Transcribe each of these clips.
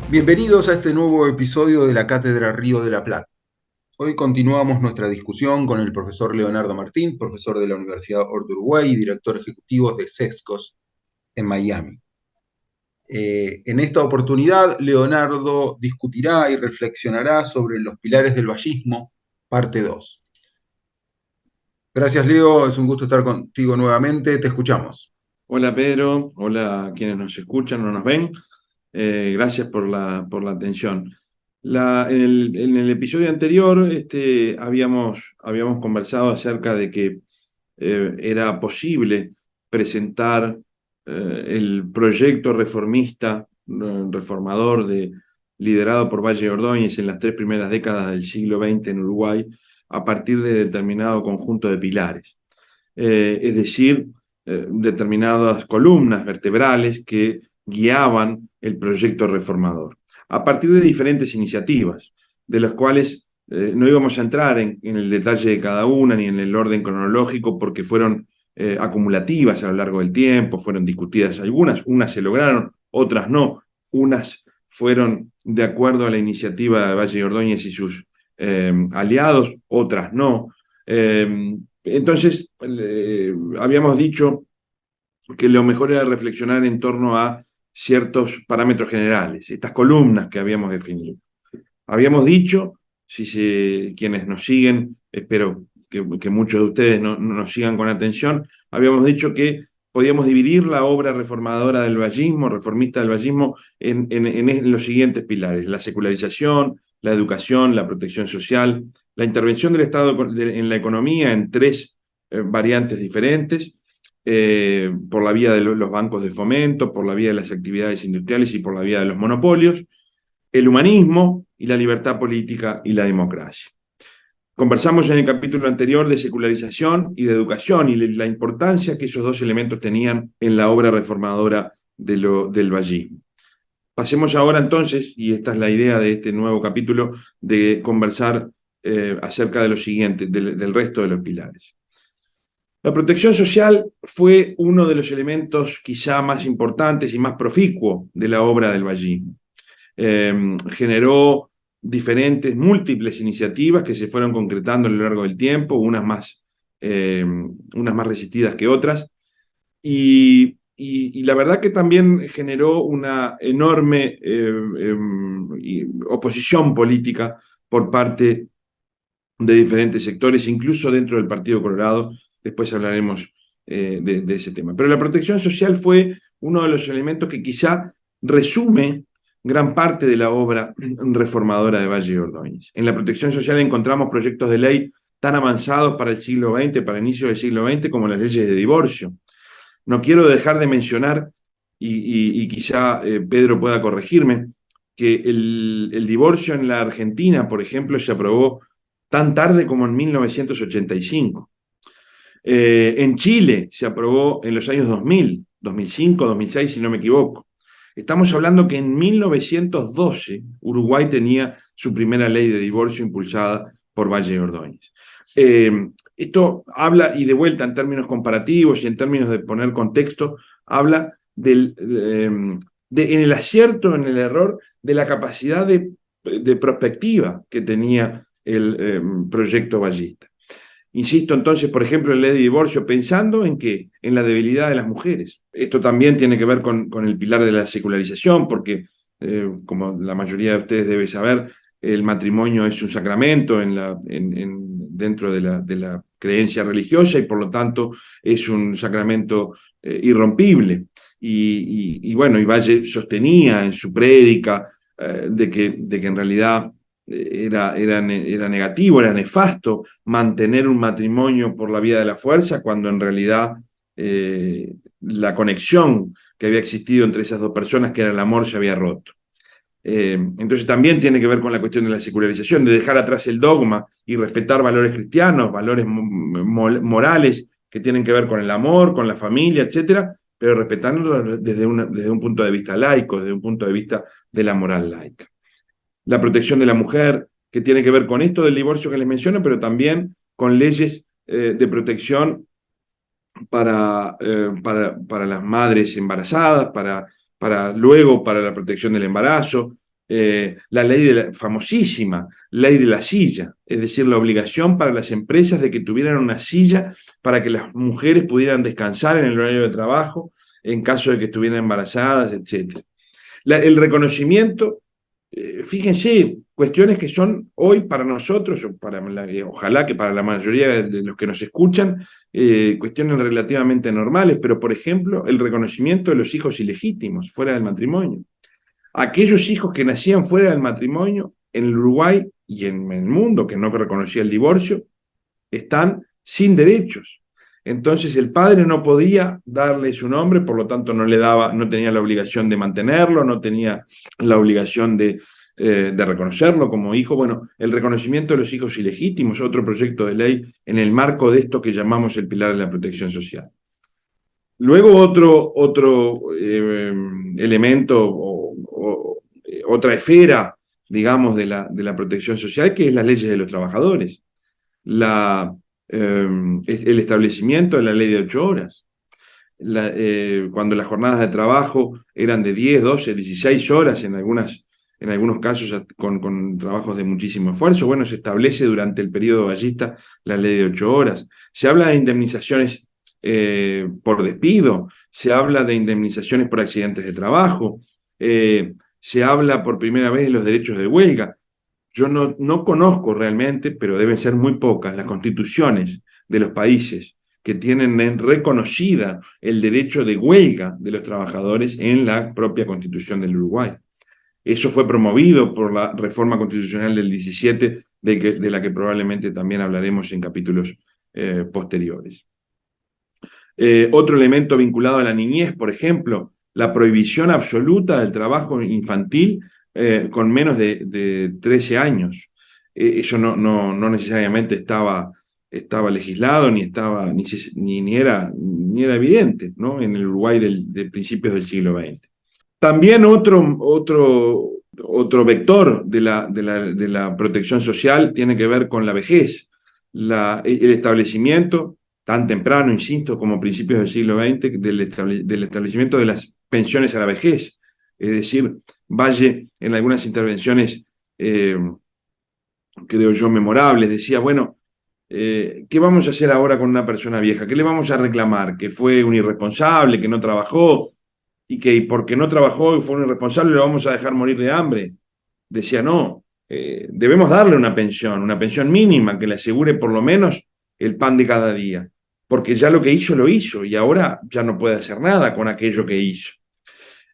Bienvenidos a este nuevo episodio de la Cátedra Río de la Plata. Hoy continuamos nuestra discusión con el profesor Leonardo Martín, profesor de la Universidad Horta Uruguay y director ejecutivo de SESCOS en Miami. En esta oportunidad, Leonardo discutirá y reflexionará sobre los pilares del vallismo, parte 2. Gracias, Leo, es un gusto estar contigo nuevamente, te escuchamos. Hola Pedro, hola a quienes nos escuchan o nos ven. Gracias por la atención. En el episodio anterior habíamos conversado acerca de que era posible presentar el proyecto reformista, reformador liderado por Valle Ordóñez en las 3 primeras décadas del siglo XX en Uruguay a partir de determinado conjunto de pilares. Es decir, determinadas columnas vertebrales que guiaban el proyecto reformador, a partir de diferentes iniciativas, de las cuales no íbamos a entrar en el detalle de cada una ni en el orden cronológico porque fueron acumulativas a lo largo del tiempo, fueron discutidas algunas, unas se lograron, otras no, unas fueron de acuerdo a la iniciativa de Valle Ordóñez y sus aliados, otras no. Entonces, habíamos dicho que lo mejor era reflexionar en torno a ciertos parámetros generales, estas columnas que habíamos definido. Habíamos dicho, quienes nos siguen, espero que muchos de ustedes nos sigan con atención, habíamos dicho que podíamos dividir la obra reformadora del vallismo, reformista del vallismo, en los siguientes pilares: la secularización, la educación, la protección social, la intervención del Estado en la economía en tres variantes diferentes, por la vía de los bancos de fomento, por la vía de las actividades industriales y por la vía de los monopolios, el humanismo y la libertad política y la democracia. Conversamos en el capítulo anterior de secularización y de educación y la importancia que esos dos elementos tenían en la obra reformadora del vallismo. Pasemos ahora entonces, y esta es la idea de este nuevo capítulo, de conversar acerca de lo siguiente, del resto de los pilares. La protección social fue uno de los elementos quizá más importantes y más proficuo de la obra del vallismo. Generó múltiples iniciativas que se fueron concretando a lo largo del tiempo, unas más resistidas que otras, y la verdad que también generó una enorme oposición política por parte de diferentes sectores, incluso dentro del Partido Colorado. Después hablaremos de ese tema. Pero la protección social fue uno de los elementos que quizá resume gran parte de la obra reformadora de Valle Ordóñez. En la protección social encontramos proyectos de ley tan avanzados para el siglo XX, para el inicio del siglo XX, como las leyes de divorcio. No quiero dejar de mencionar, y quizá Pedro pueda corregirme, que el divorcio en la Argentina, por ejemplo, se aprobó tan tarde como en 1985. En Chile se aprobó en los años 2000, 2005, 2006, si no me equivoco. Estamos hablando que en 1912 Uruguay tenía su primera ley de divorcio impulsada por Valle Ordóñez. Esto habla, y de vuelta en términos comparativos y en términos de poner contexto, habla en el acierto, en el error, de la capacidad de prospectiva que tenía el proyecto vallista. Insisto entonces, por ejemplo, en la ley de divorcio, pensando en qué, en la debilidad de las mujeres. Esto también tiene que ver con el pilar de la secularización, porque, como la mayoría de ustedes debe saber, el matrimonio es un sacramento dentro de la creencia religiosa y por lo tanto es un sacramento irrompible. Y bueno, y Valle sostenía en su prédica de que en realidad era negativo, era nefasto mantener un matrimonio por la vía de la fuerza, cuando en realidad la conexión que había existido entre esas dos personas, que era el amor, se había roto. Entonces también tiene que ver con la cuestión de la secularización, de dejar atrás el dogma y respetar valores cristianos, valores morales que tienen que ver con el amor, con la familia, etcétera, pero respetándolo desde un punto de vista laico, desde un punto de vista de la moral laica. La protección de la mujer, que tiene que ver con esto del divorcio que les menciono, pero también con leyes de protección para las madres embarazadas, luego para la protección del embarazo, la ley de la famosísima ley de la silla, es decir, la obligación para las empresas de que tuvieran una silla para que las mujeres pudieran descansar en el horario de trabajo en caso de que estuvieran embarazadas, etc. El reconocimiento, fíjense, cuestiones que son hoy para nosotros, ojalá que para la mayoría de los que nos escuchan, cuestiones relativamente normales, pero por ejemplo, el reconocimiento de los hijos ilegítimos fuera del matrimonio. Aquellos hijos que nacían fuera del matrimonio en el Uruguay y en el mundo, que no reconocía el divorcio, están sin derechos. Entonces el padre no podía darle su nombre, por lo tanto no tenía la obligación de mantenerlo, no tenía la obligación de reconocerlo como hijo. Bueno, el reconocimiento de los hijos ilegítimos, otro proyecto de ley en el marco de esto que llamamos el pilar de la protección social. Luego otro elemento otra esfera, digamos, de la protección social, que es las leyes de los trabajadores. La, el establecimiento de la ley de 8 horas. Cuando las jornadas de trabajo eran de 10, 12, 16 horas, en algunos casos con trabajos de muchísimo esfuerzo, bueno, se establece durante el periodo ballista la ley de 8 horas. Se habla de indemnizaciones por despido, se habla de indemnizaciones por accidentes de trabajo, se habla por primera vez de los derechos de huelga. Yo no conozco realmente, pero deben ser muy pocas, las constituciones de los países que tienen reconocida el derecho de huelga de los trabajadores en la propia Constitución del Uruguay. Eso fue promovido por la reforma constitucional del 17, de la que probablemente también hablaremos en capítulos posteriores. Otro elemento vinculado a la niñez, por ejemplo, la prohibición absoluta del trabajo infantil con menos de 13 años. Eso no necesariamente estaba legislado, ni era evidente, ¿no? En el Uruguay de principios del siglo XX. También otro vector de la protección social tiene que ver con la vejez. El establecimiento, tan temprano, insisto, como principios del siglo XX, del establecimiento de las pensiones a la vejez. Es decir, Valle, en algunas intervenciones, creo yo, memorables, decía, bueno, ¿qué vamos a hacer ahora con una persona vieja? ¿Qué le vamos a reclamar? ¿Que fue un irresponsable, que no trabajó? Y que porque no trabajó y fue un irresponsable lo vamos a dejar morir de hambre. Decía, no, debemos darle una pensión mínima que le asegure por lo menos el pan de cada día, porque ya lo que hizo lo hizo y ahora ya no puede hacer nada con aquello que hizo.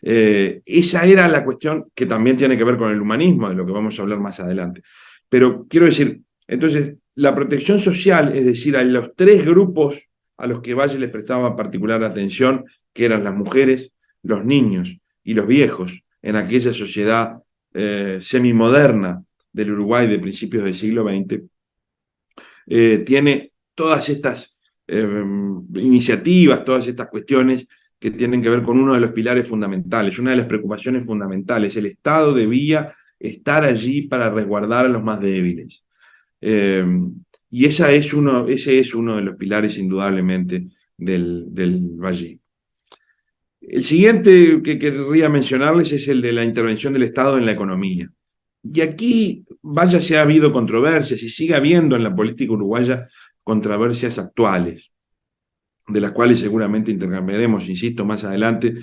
Esa era la cuestión que también tiene que ver con el humanismo, de lo que vamos a hablar más adelante. Pero quiero decir, entonces, la protección social, es decir, a los 3 grupos a los que Valle les prestaba particular atención, que eran las mujeres, los niños y los viejos, en aquella sociedad semimoderna del Uruguay de principios del siglo XX, tiene todas estas iniciativas, todas estas cuestiones que tienen que ver con uno de los pilares fundamentales, una de las preocupaciones fundamentales. El Estado debía estar allí para resguardar a los más débiles. Y ese es uno de los pilares indudablemente del Valle. El siguiente que querría mencionarles es el de la intervención del Estado en la economía. Y aquí, vaya si ha habido controversias y sigue habiendo en la política uruguaya controversias actuales, de las cuales seguramente intercambiaremos, insisto, más adelante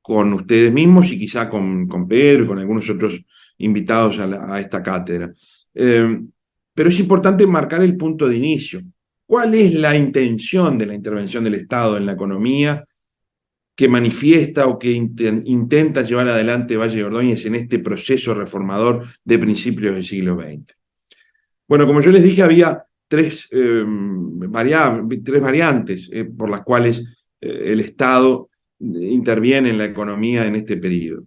con ustedes mismos y quizá con Pedro y con algunos otros invitados a esta cátedra. Pero es importante marcar el punto de inicio. ¿Cuál es la intención de la intervención del Estado en la economía que manifiesta o que intenta llevar adelante Valle Ordóñez en este proceso reformador de principios del siglo XX? Bueno, como yo les dije, había tres variantes por las cuales el Estado interviene en la economía en este periodo.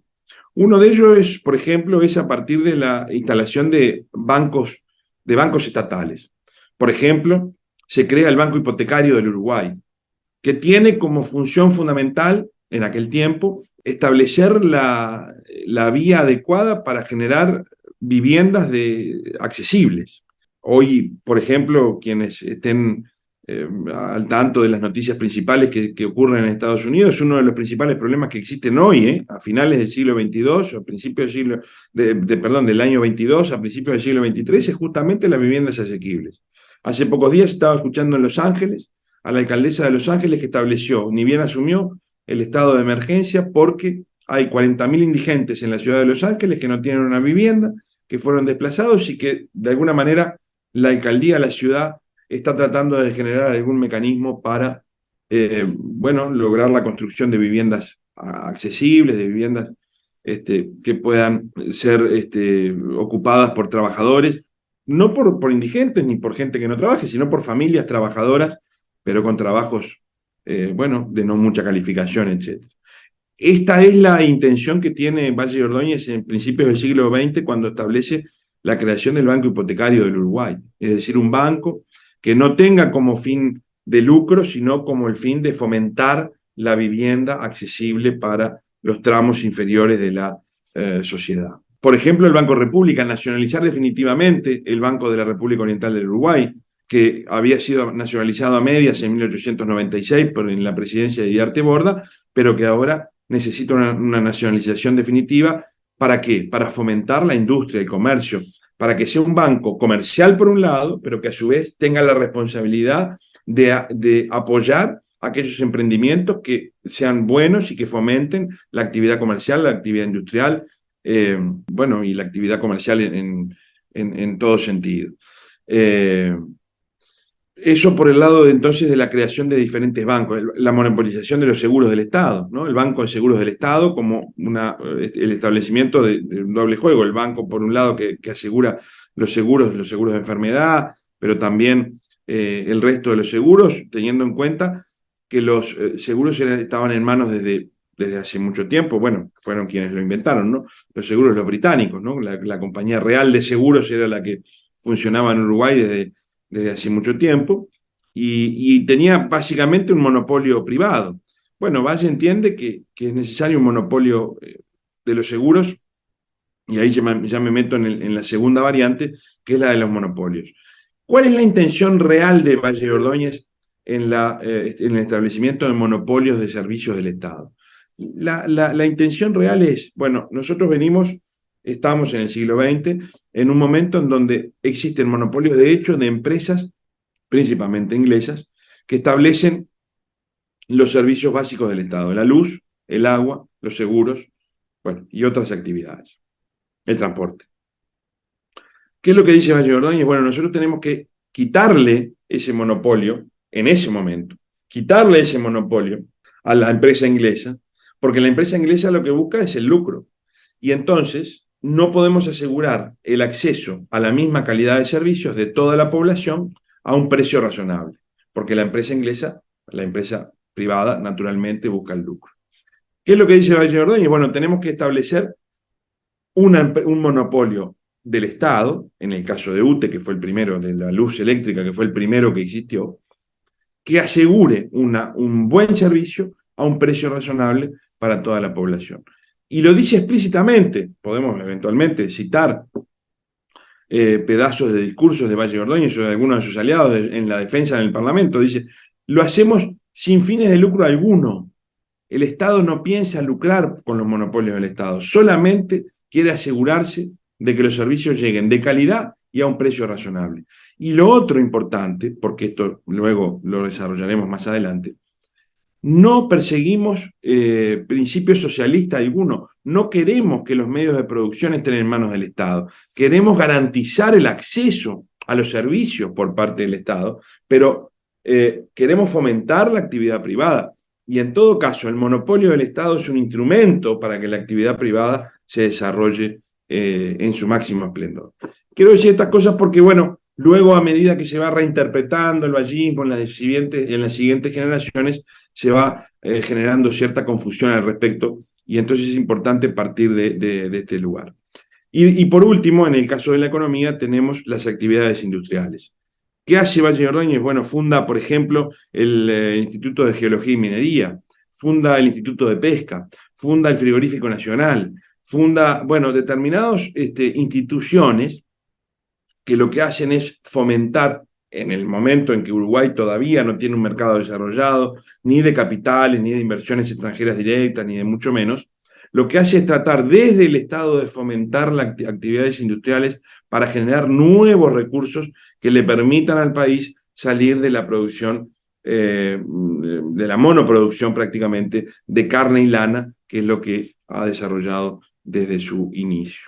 Uno de ellos es, por ejemplo, es a partir de la instalación de bancos estatales. Por ejemplo, se crea el Banco Hipotecario del Uruguay, que tiene como función fundamental en aquel tiempo establecer la vía adecuada para generar viviendas accesibles. Hoy, por ejemplo, quienes estén al tanto de las noticias principales que ocurren en Estados Unidos. Es uno de los principales problemas que existen hoy, a finales del siglo XXII, a principios del año 22, a principios del siglo XXIII, es justamente las viviendas asequibles. Hace pocos días estaba escuchando en Los Ángeles a la alcaldesa de Los Ángeles que estableció, ni bien asumió, el estado de emergencia porque hay 40.000 indigentes en la ciudad de Los Ángeles que no tienen una vivienda, que fueron desplazados y que de alguna manera la alcaldía, la ciudad, está tratando de generar algún mecanismo para, lograr la construcción de viviendas accesibles, de viviendas que puedan ser ocupadas por trabajadores, no por indigentes ni por gente que no trabaje, sino por familias trabajadoras, pero con trabajos, de no mucha calificación, etc. Esta es la intención que tiene Valle de Ordóñez en principios del siglo XX cuando establece la creación del Banco Hipotecario del Uruguay, es decir, un banco que no tenga como fin de lucro, sino como el fin de fomentar la vivienda accesible para los tramos inferiores de la sociedad. Por ejemplo, el Banco República, nacionalizar definitivamente el Banco de la República Oriental del Uruguay, que había sido nacionalizado a medias en 1896 en la presidencia de Diarte Borda, pero que ahora necesita una nacionalización definitiva. ¿Para qué? Para fomentar la industria, el comercio, para que sea un banco comercial por un lado, pero que a su vez tenga la responsabilidad de apoyar aquellos emprendimientos que sean buenos y que fomenten la actividad comercial, la actividad industrial, y la actividad comercial en todo sentido. Eso por el lado entonces de la creación de diferentes bancos, la monopolización de los seguros del Estado, ¿no? El Banco de Seguros del Estado como el establecimiento de un doble juego, el banco por un lado que asegura los seguros de enfermedad, pero también el resto de los seguros, teniendo en cuenta que los seguros estaban en manos desde hace mucho tiempo, bueno, fueron quienes lo inventaron, ¿no? Los seguros los británicos, ¿no? La compañía real de seguros era la que funcionaba en Uruguay desde hace mucho tiempo, y tenía básicamente un monopolio privado. Bueno, Valle entiende que es necesario un monopolio de los seguros, y ahí ya me meto en la segunda variante, que es la de los monopolios. ¿Cuál es la intención real de Valle de Ordóñez en el establecimiento de monopolios de servicios del Estado? La intención real es, bueno, nosotros estamos en el siglo XX, en un momento en donde existen monopolios de hecho de empresas, principalmente inglesas, que establecen los servicios básicos del Estado, la luz, el agua, los seguros, y otras actividades, el transporte. ¿Qué es lo que dice Valle de Ordóñez? Bueno, nosotros tenemos que quitarle ese monopolio, en ese momento, quitarle ese monopolio a la empresa inglesa, porque la empresa inglesa lo que busca es el lucro. Y entonces no podemos asegurar el acceso a la misma calidad de servicios de toda la población a un precio razonable, porque la empresa inglesa, la empresa privada, naturalmente busca el lucro. ¿Qué es lo que dice Valle de Ordóñez? Bueno, tenemos que establecer un monopolio del Estado, en el caso de UTE, que fue el primero, de la luz eléctrica, que fue el primero que existió, que asegure un buen servicio a un precio razonable para toda la población. Y lo dice explícitamente, podemos eventualmente citar pedazos de discursos de Valle de Ordóñez o de algunos de sus aliados en la defensa en el Parlamento, dice, lo hacemos sin fines de lucro alguno. El Estado no piensa lucrar con los monopolios del Estado, solamente quiere asegurarse de que los servicios lleguen de calidad y a un precio razonable. Y lo otro importante, porque esto luego lo desarrollaremos más adelante, no perseguimos principios socialistas alguno, no queremos que los medios de producción estén en manos del Estado, queremos garantizar el acceso a los servicios por parte del Estado, pero queremos fomentar la actividad privada. Y en todo caso, el monopolio del Estado es un instrumento para que la actividad privada se desarrolle en su máximo esplendor. Quiero decir estas cosas porque, bueno, luego a medida que se va reinterpretando el vallismo en las siguientes generaciones, se va generando cierta confusión al respecto, y entonces es importante partir de este lugar. Y por último, en el caso de la economía, tenemos las actividades industriales. ¿Qué hace Valle de Ordóñez? Bueno, funda, por ejemplo, el Instituto de Geología y Minería, funda el Instituto de Pesca, funda el Frigorífico Nacional, funda, determinadas instituciones que lo que hacen es fomentar en el momento en que Uruguay todavía no tiene un mercado desarrollado, ni de capitales, ni de inversiones extranjeras directas, ni de mucho menos, lo que hace es tratar desde el Estado de fomentar las actividades industriales para generar nuevos recursos que le permitan al país salir de la producción, de la monoproducción prácticamente de carne y lana, que es lo que ha desarrollado desde su inicio.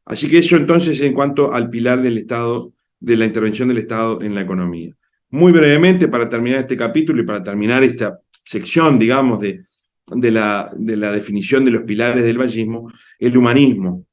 Así que eso entonces en cuanto al pilar del Estado, de la intervención del Estado en la economía. Muy brevemente, para terminar este capítulo y para terminar esta sección, digamos, de la definición de los pilares del vallismo, el humanismo.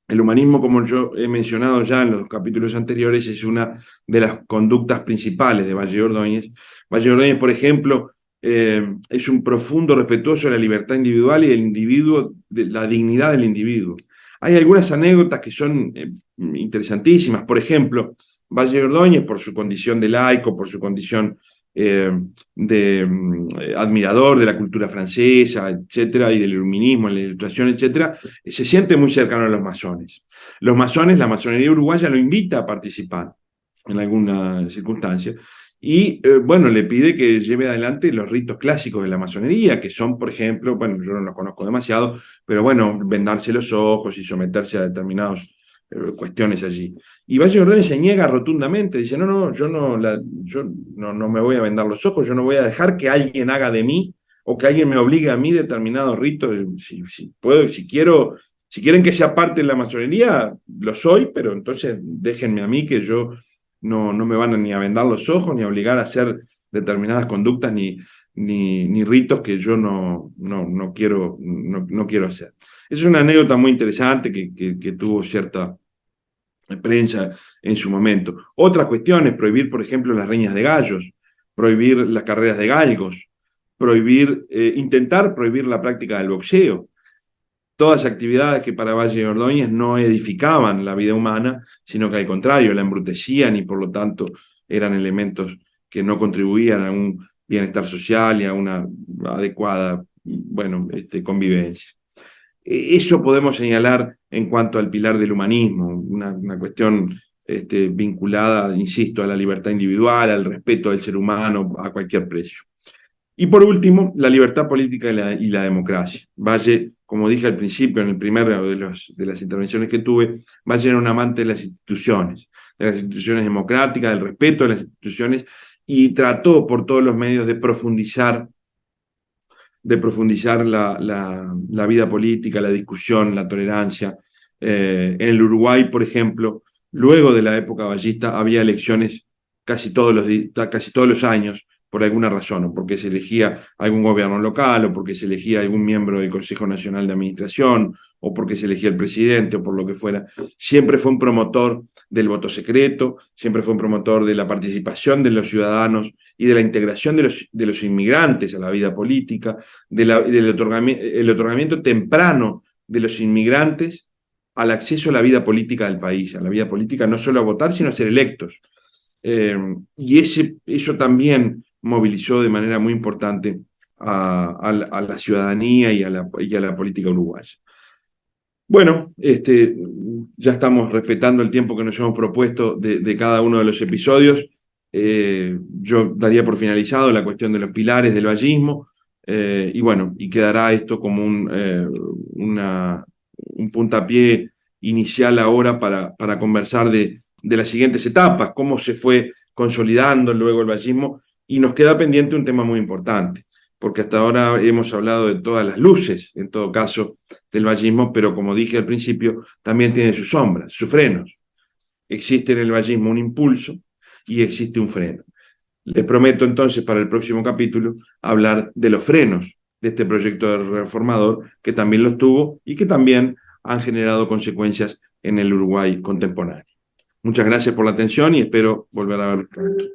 El humanismo, como yo he mencionado ya en los capítulos anteriores, es una de las conductas principales de Valle Ordóñez. Valle Ordóñez, por ejemplo, es un profundo respetuoso de la libertad individual y del individuo, de la dignidad del individuo. Hay algunas anécdotas que son interesantísimas. Por ejemplo, Valle Ordóñez, por su condición de laico, por su condición admirador de la cultura francesa, etcétera, y del iluminismo, la ilustración, etcétera, se siente muy cercano a los masones. Los masones, la masonería uruguaya lo invita a participar en alguna circunstancia y, bueno, le pide que lleve adelante los ritos clásicos de la masonería, que son, por ejemplo, bueno, yo no los conozco demasiado, pero bueno, vendarse los ojos y someterse a determinadas cuestiones allí. Y Valle Ordóñez se niega rotundamente, dice, no, yo no me voy a vendar los ojos, yo no voy a dejar que alguien haga de mí o que alguien me obligue a mí determinados ritos. Si puedo, si quieren que sea parte de la masonería, lo soy, pero entonces déjenme a mí que yo no me van ni a vendar los ojos, ni a obligar a hacer determinadas conductas, ni ritos que yo no quiero hacer. Esa es una anécdota muy interesante que tuvo cierta prensa en su momento. Otra cuestión es prohibir, por ejemplo, las riñas de gallos, prohibir las carreras de galgos, intentar prohibir la práctica del boxeo. Todas actividades que para Valle de Ordóñez no edificaban la vida humana, sino que al contrario, la embrutecían y por lo tanto eran elementos que no contribuían a un bienestar social y a una adecuada, bueno, convivencia. Eso podemos señalar en cuanto al pilar del humanismo, una cuestión vinculada, insisto, a la libertad individual, al respeto del ser humano a cualquier precio. Y por último, la libertad política y la democracia. Valle, como dije al principio, en el primero de las intervenciones que tuve, Valle era un amante de las instituciones democráticas, del respeto de las instituciones, y trató por todos los medios de profundizar la vida política, la discusión, la tolerancia. En el Uruguay, por ejemplo, luego de la época vallista, había elecciones casi todos los años, por alguna razón, o porque se elegía algún gobierno local, o porque se elegía algún miembro del Consejo Nacional de Administración, o porque se elegía el presidente, o por lo que fuera. Siempre fue un promotor del voto secreto, siempre fue un promotor de la participación de los ciudadanos y de la integración de los inmigrantes a la vida política, del otorgamiento temprano de los inmigrantes al acceso a la vida política del país, a la vida política no solo a votar, sino a ser electos. Y eso también movilizó de manera muy importante a la ciudadanía y a la política uruguaya. Bueno, ya estamos respetando el tiempo que nos hemos propuesto de cada uno de los episodios. Yo daría por finalizado la cuestión de los pilares del vallismo, y bueno, y quedará esto como un puntapié inicial ahora para conversar de las siguientes etapas, cómo se fue consolidando luego el vallismo, y nos queda pendiente un tema muy importante, porque hasta ahora hemos hablado de todas las luces, en todo caso, del vallismo, pero como dije al principio, también tiene sus sombras, sus frenos. Existe en el vallismo un impulso y existe un freno. Les prometo entonces para el próximo capítulo hablar de los frenos de este proyecto reformador, que también los tuvo y que también han generado consecuencias en el Uruguay contemporáneo. Muchas gracias por la atención y espero volver a verlos pronto.